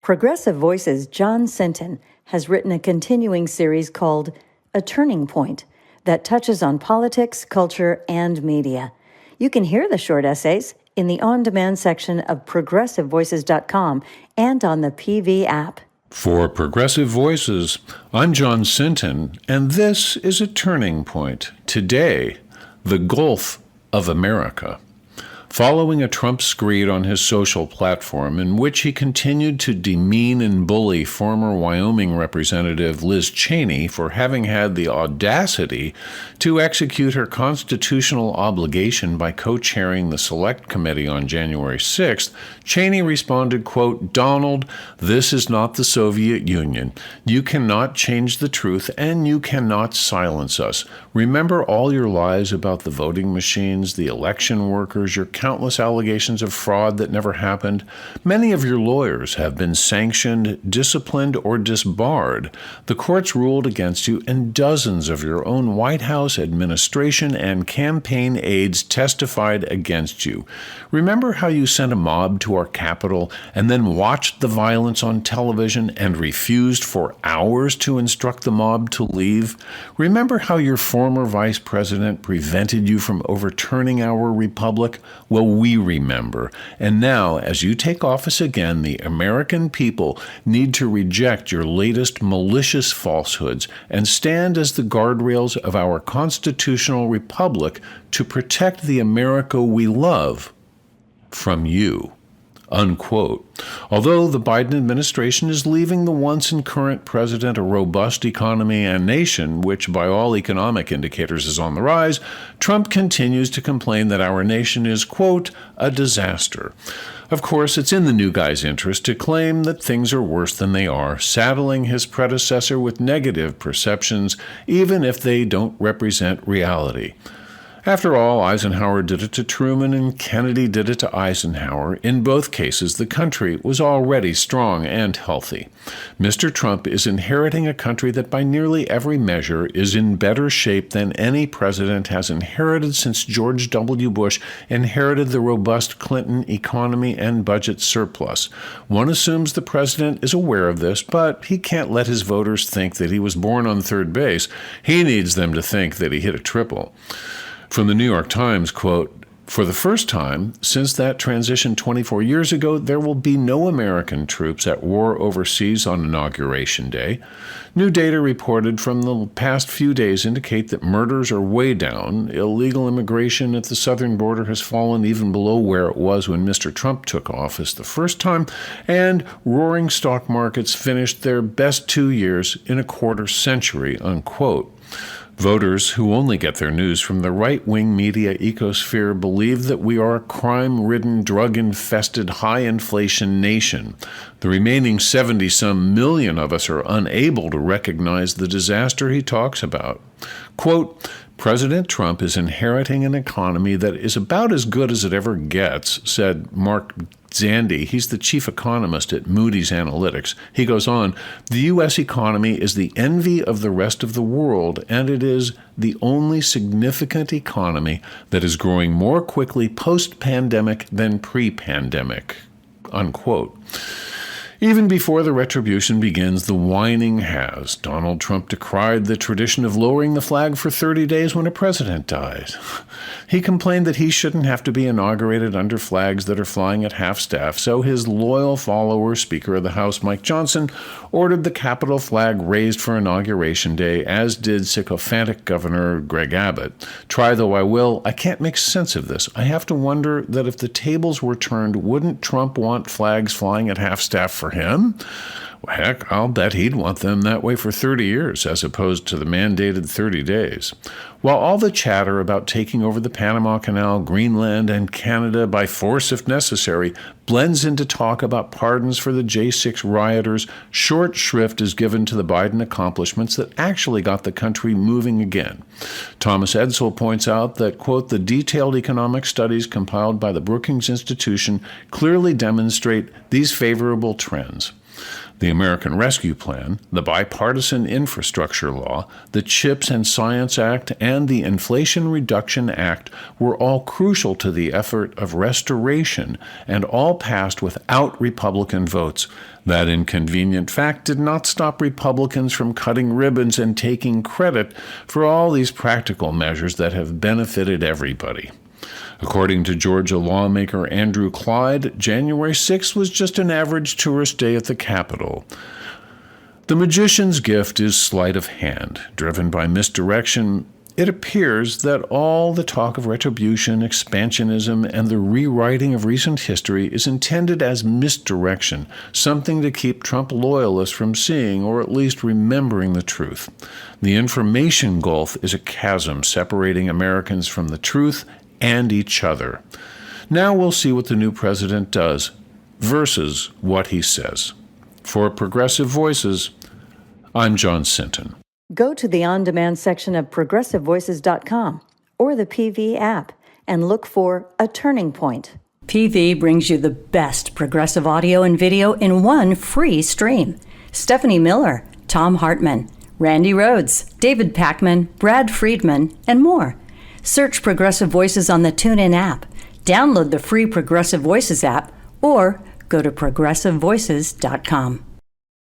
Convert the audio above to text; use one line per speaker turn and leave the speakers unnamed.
Progressive Voices' John Sinton has written a continuing series called A Turning Point that touches on politics, culture, and media. You can hear the short essays in the on-demand section of progressivevoices.com and on the PV app.
For Progressive Voices, I'm John Sinton, and this is A Turning Point. Today, the Gulf of America. Following a Trump screed on his social platform in which he continued to demean and bully former Wyoming Representative Liz Cheney for having had the audacity to execute her constitutional obligation by co-chairing the Select Committee on January 6th, Cheney responded, quote, "Donald, this is not the Soviet Union. You cannot change the truth and you cannot silence us. Remember all your lies about the voting machines, the election workers, your countless allegations of fraud that never happened. Many of your lawyers have been sanctioned, disciplined, or disbarred. The courts ruled against you, and dozens of your own White House administration and campaign aides testified against you. Remember how you sent a mob to our Capitol and then watched the violence on television and refused for hours to instruct the mob to leave? Remember how your former vice president prevented you from overturning our republic? Well, we remember. And now, as you take office again, the American people need to reject your latest malicious falsehoods and stand as the guardrails of our constitutional republic to protect the America we love from you." Unquote. Although the Biden administration is leaving the once and current president a robust economy and nation, which by all economic indicators is on the rise, Trump continues to complain that our nation is, quote, a disaster. Of course, it's in the new guy's interest to claim that things are worse than they are, saddling his predecessor with negative perceptions, even if they don't represent reality. After all, Eisenhower did it to Truman and Kennedy did it to Eisenhower. In both cases, the country was already strong and healthy. Mr. Trump is inheriting a country that by nearly every measure is in better shape than any president has inherited since George W. Bush inherited the robust Clinton economy and budget surplus. One assumes the president is aware of this, but he can't let his voters think that he was born on third base. He needs them to think that he hit a triple. From the New York Times, quote, "For the first time since that transition 24 years ago, there will be no American troops at war overseas on Inauguration Day. New data reported from the past few days indicate that murders are way down. Illegal immigration at the southern border has fallen even below where it was when Mr. Trump took office the first time, and roaring stock markets finished their best 2 years in a quarter century," unquote. Voters who only get their news from the right-wing media ecosphere believe that we are a crime-ridden, drug-infested, high-inflation nation. The remaining 70-some million of us are unable to recognize the disaster he talks about. Quote, "President Trump is inheriting an economy that is about as good as it ever gets," said Mark Zandi. He's the chief economist at Moody's Analytics. He goes on, "The U.S. economy is the envy of the rest of the world, and it is the only significant economy that is growing more quickly post-pandemic than pre-pandemic," unquote. Even before the retribution begins, the whining has. Donald Trump decried the tradition of lowering the flag for 30 days when a president dies. He complained that he shouldn't have to be inaugurated under flags that are flying at half-staff, so his loyal follower, Speaker of the House Mike Johnson, ordered the Capitol flag raised for Inauguration Day, as did sycophantic Governor Greg Abbott. Try though I will, I can't make sense of this. I have to wonder that if the tables were turned, wouldn't Trump want flags flying at half-staff for him? Well, heck, I'll bet he'd want them that way for 30 years as opposed to the mandated 30 days. While all the chatter about taking over the Panama Canal, Greenland, and Canada by force if necessary blends into talk about pardons for the J6 rioters, short shrift is given to the Biden accomplishments that actually got the country moving again. Thomas Edsall points out that, quote, "The detailed economic studies compiled by the Brookings Institution clearly demonstrate these favorable trends. The American Rescue Plan, the Bipartisan Infrastructure Law, the CHIPS and Science Act, and the Inflation Reduction Act were all crucial to the effort of restoration and all passed without Republican votes. That inconvenient fact did not stop Republicans from cutting ribbons and taking credit for all these practical measures that have benefited everybody. According to Georgia lawmaker Andrew Clyde, January 6th was just an average tourist day at the Capitol. The magician's gift is sleight of hand. Driven by misdirection, it appears that all the talk of retribution, expansionism, and the rewriting of recent history is intended as misdirection, something to keep Trump loyalists from seeing or at least remembering the truth. The information gulf is a chasm separating Americans from the truth and each other. Now we'll see what the new president does versus what he says. For Progressive Voices, I'm John Sinton.
Go to the on-demand section of progressivevoices.com or the PV app and look for A Turning Point. PV brings you the best progressive audio and video in one free stream. Stephanie Miller, Tom Hartman, Randy Rhodes, David Packman, Brad Friedman, and more. Search Progressive Voices on the TuneIn app, download the free Progressive Voices app, or go to progressivevoices.com.